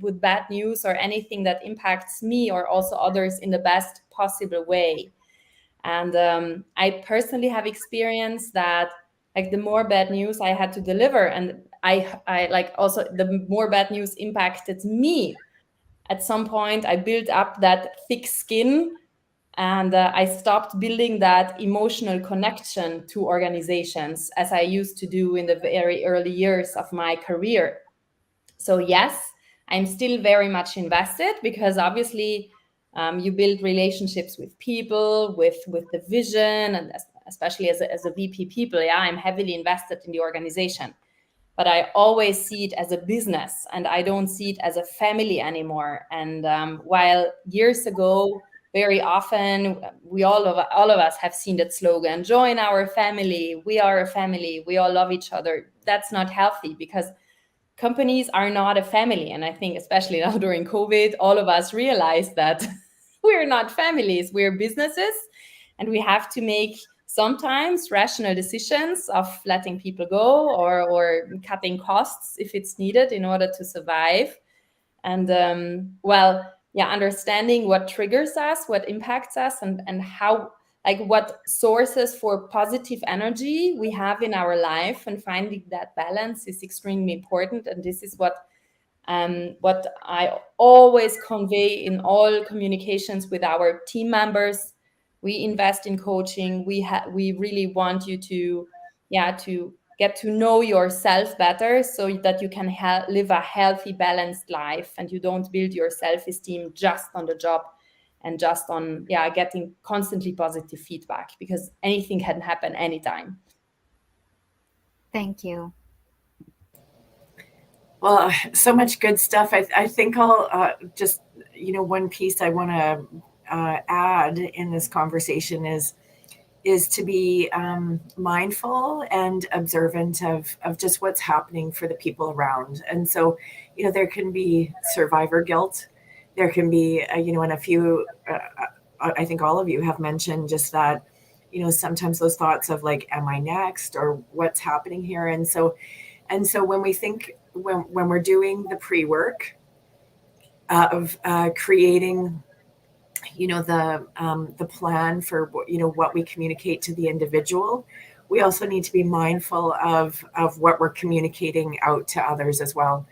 with bad news or anything that impacts me or also others in the best possible way. And I personally have experienced that, like, the more bad news I had to deliver, and I like also the more bad news impacted me. At some point, I built up that thick skin, and I stopped building that emotional connection to organizations as I used to do in the very early years of my career. So yes, I'm still very much invested, because obviously you build relationships with people, with the vision, and especially as a VP people, I'm heavily invested in the organization. But I always see it as a business, and I don't see it as a family anymore. And while years ago, very often all of us have seen that slogan, join our family, we are a family, we all love each other. That's not healthy, because companies are not a family. And I think especially now during COVID, all of us realize that we're not families, we're businesses, and we have to make sometimes rational decisions of letting people go or cutting costs if it's needed in order to survive. And understanding what triggers us, what impacts us, and how, like, what sources for positive energy we have in our life, and finding that balance is extremely important. And this is what I always convey in all communications with our team members. We invest in coaching. We really want you to get to know yourself better, so that you can live a healthy, balanced life, and you don't build your self-esteem just on the job and just on getting constantly positive feedback, because anything can happen anytime. Thank you. Well, so much good stuff. I think I'll just, one piece I want to add in this conversation is to be mindful and observant of just what's happening for the people around. And so, there can be survivor guilt. There can be, and a few, I think all of you have mentioned just that, sometimes those thoughts of like, am I next, or what's happening here? And so when we think, when we're doing the pre-work of creating, the plan for what we communicate to the individual, we also need to be mindful of what we're communicating out to others as well.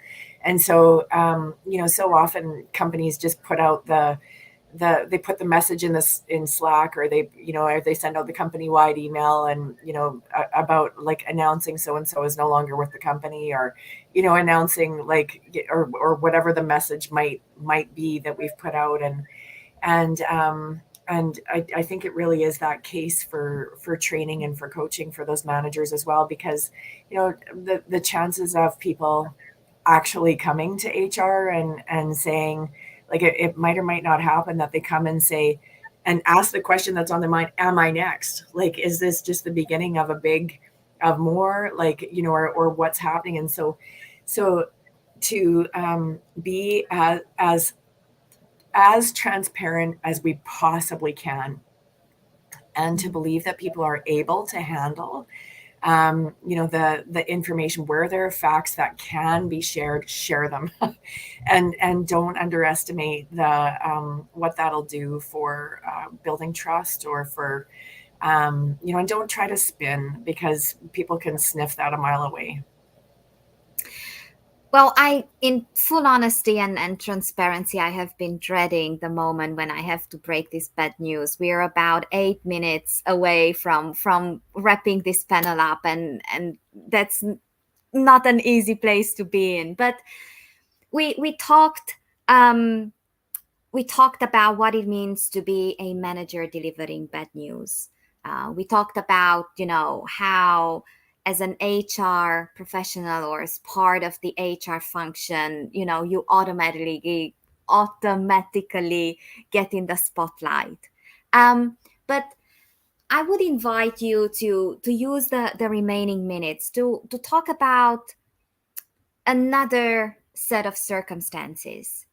And so so often companies just put out they put the message in Slack, or they send out the company-wide email, and about like announcing so and so is no longer with the company, or announcing like or whatever the message might be that we've put out. And I think it really is that case for training and for coaching for those managers as well, because the chances of people actually coming to HR and saying, like, it might or might not happen that they come and say and ask the question that's on their mind, am I next? Like, is this just the beginning of of more, like, or what's happening? And so to be as transparent as we possibly can, and to believe that people are able to handle the information, where there are facts that can be shared, share them. and don't underestimate what that'll do for building trust, or for and don't try to spin, because people can sniff that a mile away. Well, in full honesty and transparency, I have been dreading the moment when I have to break this bad news. We are about 8 minutes away from wrapping this panel up, and that's not an easy place to be in. But we talked about what it means to be a manager delivering bad news. We talked about, how as an HR professional or as part of the HR function, you automatically get in the spotlight. But I would invite you to use the remaining minutes to talk about another set of circumstances.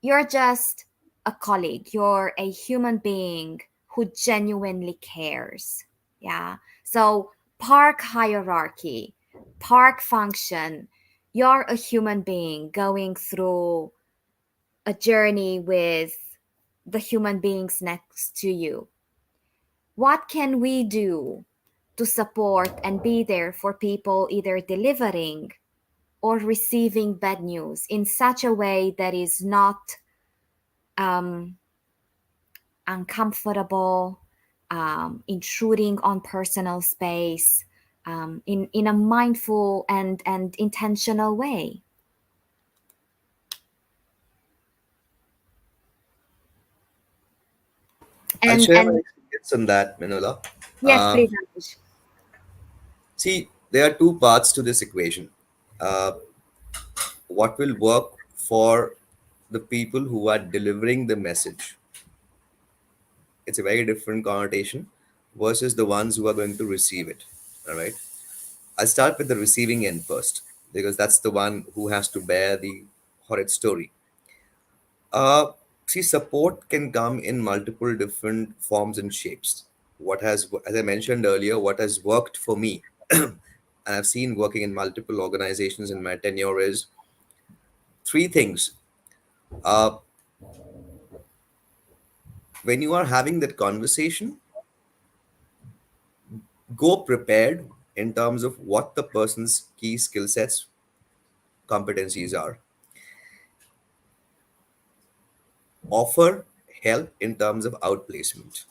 You're just a colleague, you're a human being who genuinely cares. Yeah. So, park hierarchy, park function, you're a human being going through a journey with the human beings next to you. What can we do to support and be there for people either delivering or receiving bad news in such a way that is not um, uncomfortable, intruding on personal space, in a mindful and intentional way? I'll And share my and experience on that, Minola. yes, Uh, please, Anush. See, there are two parts to this equation. Uh, what will work for the people who are delivering the message? It's a very different connotation versus the ones who are going to receive it. All right. I'll start with the receiving end first because that's the one who has to bear the horrid story. Uh, See, support can come in multiple different forms and shapes. As I mentioned earlier, what has worked for me, and I've seen working in multiple organizations in my tenure is three things. Uh, when you are having that conversation, go prepared in terms of what the person's key skill sets, competencies are. Offer help in terms of outplacement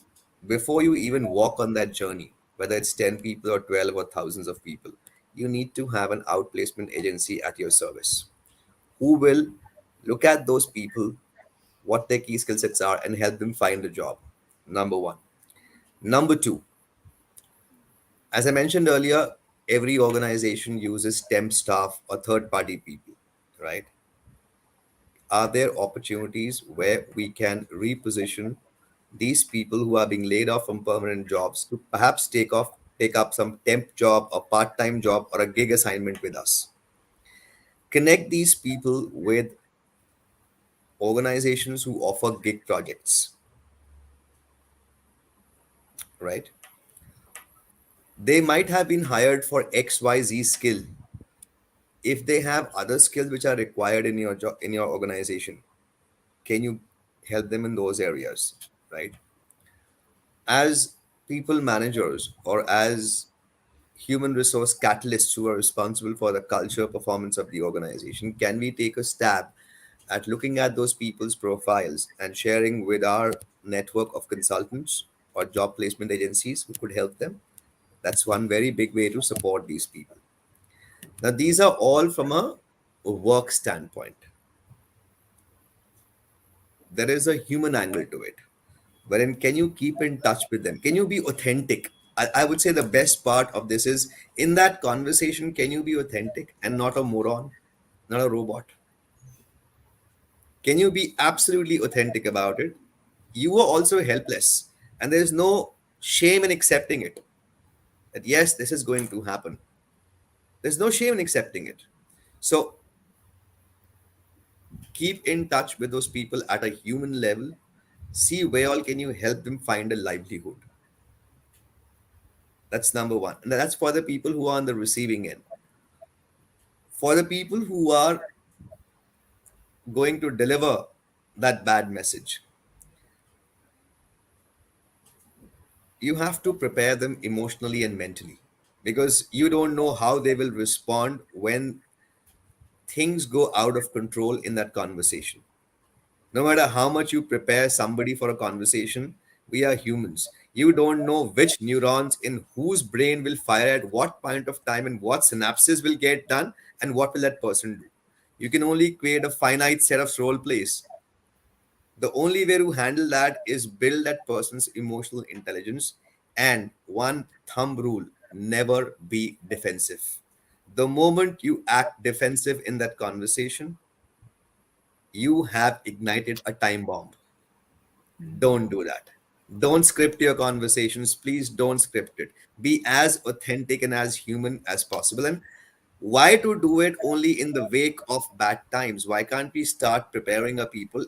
before you even walk on that journey, whether it's 10 people or 12 or thousands of people. You need to have an outplacement agency at your service who will look at those people, what their key skill sets are, and help them find a job. Number one. Number two, as I mentioned earlier, every organization uses temp staff or third party people, right? Are there opportunities where we can reposition these people who are being laid off from permanent jobs to perhaps take up some temp job or part-time job or a gig assignment with us? Connect these people with organizations who offer gig projects, right? They might have been hired for XYZ skill. If they have other skills which are required in your job in your organization, can you help them in those areas, right? As people managers or as human resource catalysts who are responsible for the culture performance of the organization, can we take a stab at looking at those people's profiles and sharing with our network of consultants or job placement agencies who could help them? That's one very big way to support these people. Now, these are all from a work standpoint. There is a human angle to it, wherein can you keep in touch with them? Can you be authentic? I would say the best part of this is in that conversation, can you be authentic and not a moron, not a robot? Can you be absolutely authentic about it? You are also helpless, and there is no shame in accepting it. That yes, this is going to happen. There's no shame in accepting it. So keep in touch with those people at a human level. See where all can you help them find a livelihood. That's number one. And that's for the people who are on the receiving end. For the people who are going to deliver that bad message, you have to prepare them emotionally and mentally because you don't know how they will respond when things go out of control in that conversation. No matter how much you prepare somebody for a conversation, we are humans. You don't know which neurons in whose brain will fire at what point of time and what synapses will get done and what will that person do. You can only create a finite set of role plays. The only way to handle that is build that person's emotional intelligence, And one thumb rule: never be defensive. The moment you act defensive in that conversation, you have ignited a time bomb. Don't do that. Don't script your conversations. Please don't script it. Be as authentic and as human as possible. And why to do it only in the wake of bad times? Why can't we start preparing our people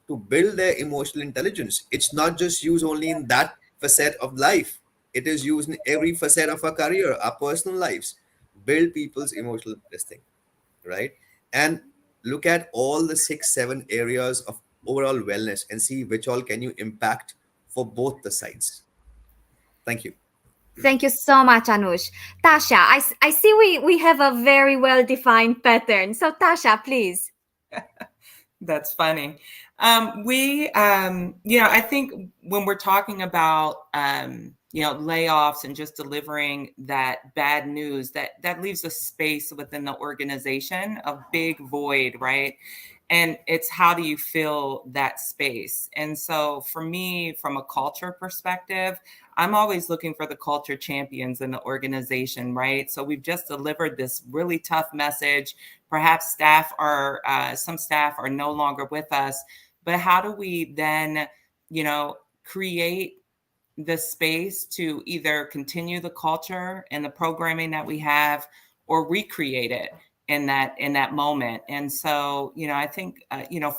to build their emotional intelligence? It's not just used only in that facet of life, it is used in every facet of our career, our personal lives. Build people's emotional this thing, right? And look at all the 6 7 areas of overall wellness and see which all can you impact for both the sides. Thank you. Thank you so much, Anush. Tasha, I see we have a very well-defined pattern. So Tasha, please. That's funny. I think when we're talking about, layoffs and just delivering that bad news, that leaves a space within the organization, a big void, right? And it's how do you fill that space? And so for me, from a culture perspective, I'm always looking for the culture champions in the organization, right? So we've just delivered this really tough message. Perhaps some staff are no longer with us, but how do we then, create the space to either continue the culture and the programming that we have or recreate it in that moment? And so, I think,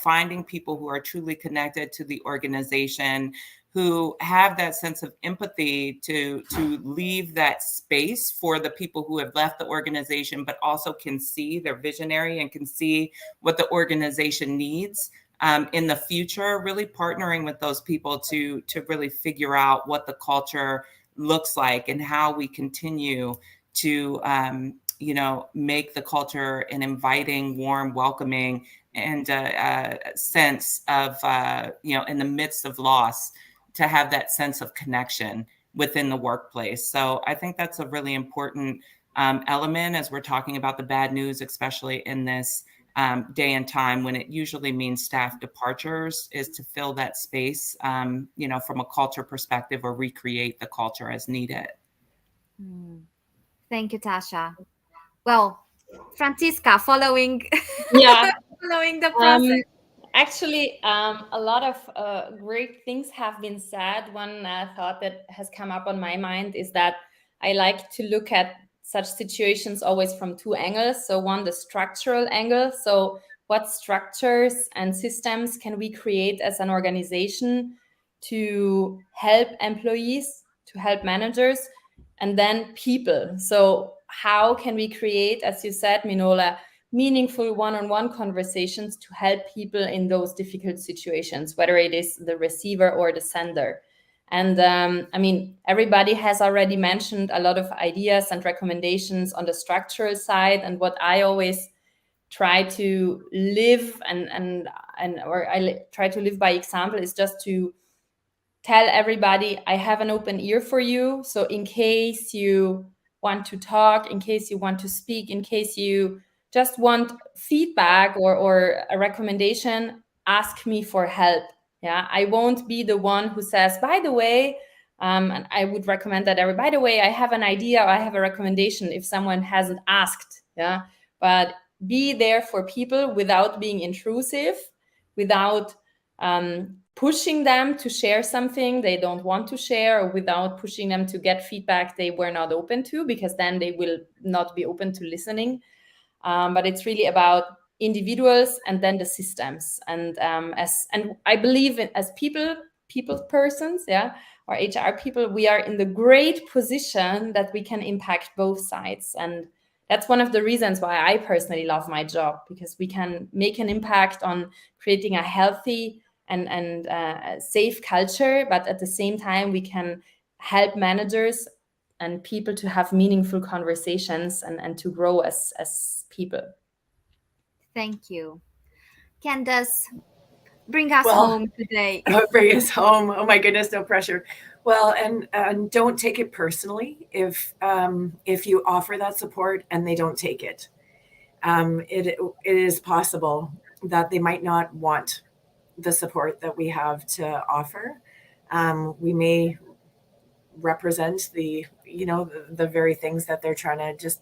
finding people who are truly connected to the organization, who have that sense of empathy to leave that space for the people who have left the organization, but also can see they're visionary and can see what the organization needs in the future, really partnering with those people to really figure out what the culture looks like and how we continue to make the culture an inviting, warm, welcoming, and sense of, in the midst of loss, to have that sense of connection within the workplace. So I think that's a really important element as we're talking about the bad news, especially in this day and time when it usually means staff departures, is to fill that space, from a culture perspective, or recreate the culture as needed. Thank you, Tasha. Well, Francisca, following following the process. Actually, a lot of great things have been said. One thought that has come up on my mind is that I like to look at such situations always from two angles. So one, the structural angle. So what structures and systems can we create as an organization to help employees, to help managers, and then people. So how can we create, as you said, Minola, meaningful one-on-one conversations to help people in those difficult situations, whether it is the receiver or the sender. And everybody has already mentioned a lot of ideas and recommendations on the structural side. And what I always try to live try to live by example is just to tell everybody, I have an open ear for you. So in case you want to talk, in case you want to speak, in case you just want feedback or a recommendation, ask me for help. Yeah, I won't be the one who says, by the way, and I would recommend that by the way, I have an idea or I have a recommendation if someone hasn't asked. Yeah, but be there for people without being intrusive, without pushing them to share something they don't want to share, or without pushing them to get feedback they were not open to, because then they will not be open to listening. But it's really about individuals and then the systems. And I believe as people persons, or HR people, we are in the great position that we can impact both sides. And that's one of the reasons why I personally love my job, because we can make an impact on creating a healthy and safe culture, but at the same time, we can help managers and people to have meaningful conversations and to grow as people. Thank you. Candace, bring us home today. Bring us home. Oh my goodness, no pressure. Well, and don't take it personally if you offer that support and they don't take it. It is possible that they might not want the support that we have to offer. We may represent the, the very things that they're trying to just,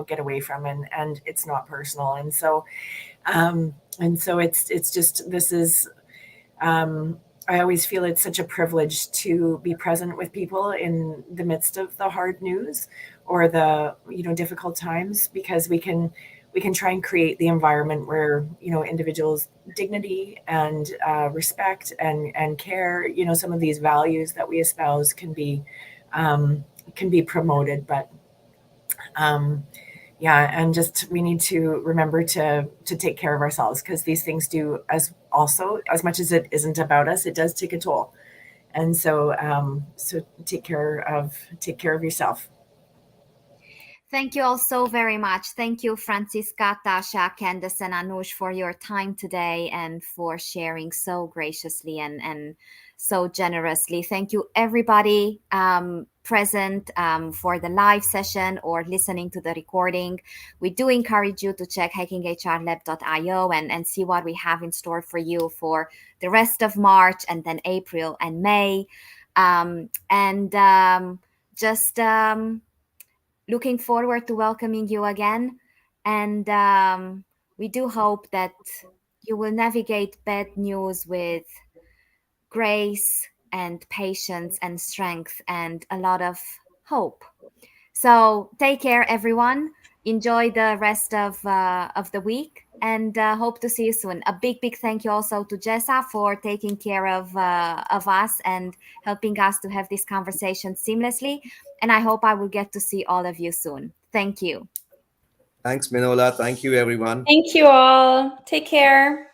get away from, and it's not personal. And so it's just, this is, I always feel it's such a privilege to be present with people in the midst of the hard news or the, difficult times, because we can try and create the environment where, individuals' dignity and respect and care, some of these values that we espouse can be promoted. But yeah, and just we need to remember to take care of ourselves, because these things do, as much as it isn't about us, it does take a toll. And so so take care of yourself. Thank you all so very much. Thank you, Franziska, Tasha, Candace, and Anush, for your time today and for sharing so graciously and so generously. Thank you, everybody present for the live session or listening to the recording. We do encourage you to check hackinghrlab.io and see what we have in store for you for the rest of March and then April and May. Looking forward to welcoming you again. And we do hope that you will navigate bad news with grace and patience and strength and a lot of hope. So take care, everyone. Enjoy the rest of the week, and hope to see you soon. A big thank you also to Jessa for taking care of us and helping us to have this conversation seamlessly. And I hope I will get to see all of you soon. Thank you. Thanks, Minola. Thank you, everyone. Thank you all. Take care.